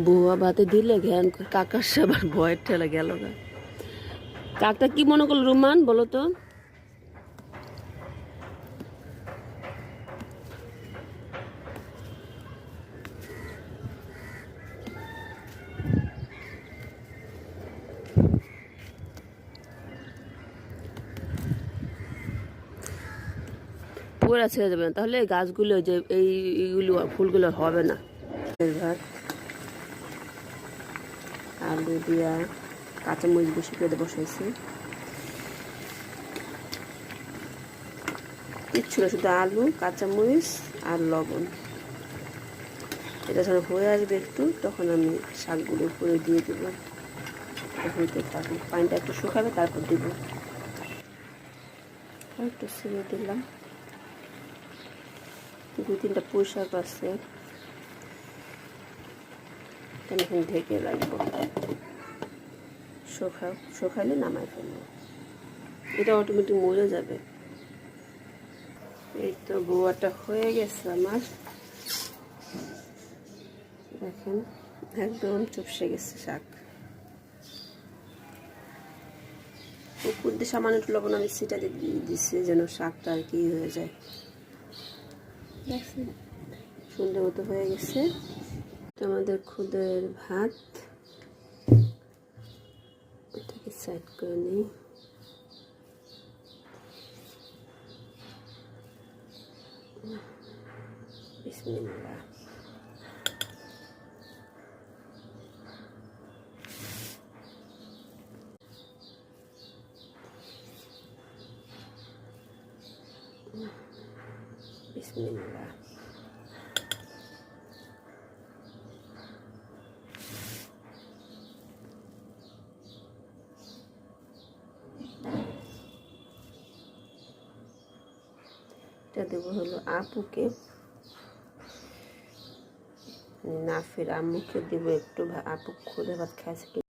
বুয়া ভাতে দিলে ঘ্যান কাকার সবার ভয়ের ঠেলা গেল না। কাকটা কি মনে করলো রুমান বলো তো? পুরা ছেড়ে দেবে না, তাহলে গাছগুলো যে এইগুলো ফুলগুলো হবে না। ভাত আলু দিয়া কাঁচামরিচ বেশি করে বসাইছি, কিচ্ছু না, শুধু আলু কাঁচামরিচ আর লবণ। এটা যখন হয়ে আসবে একটু, তখন আমি শাকগুলো উপরে দিয়ে দেবো, হইতে থাকবে। পানিটা একটু শুকাবে, তারপর দেবো। একটু ছেড়ে দিলাম। 2-3টা পুঁই শাক আছে, এখন ঢেকে রাখবো। শুকাইলে নামাই ফেলবো, এটা অটোমেটিক মরে যাবে। এই তো বোয়াটা হয়ে গেছে আমার, দেখেন একদম চুপসে গেছে শাক। উপর দিয়ে সামান্য একটু লবণ আমি ছিটা দিচ্ছি, যেন শাকটা আর কি হয়ে যায়। দেখছেন সুন্দর মতো হয়ে গেছে। তো আমাদের খুদের ভাত, এটাকে সাইড করে নিই। বিসমিল্লাহ। বিসমিল্লাহ। এটা দেবো হলো আপুকে, না ফের আম্মুকে দেবো একটু। আপু খুদে ভাত খাইছে।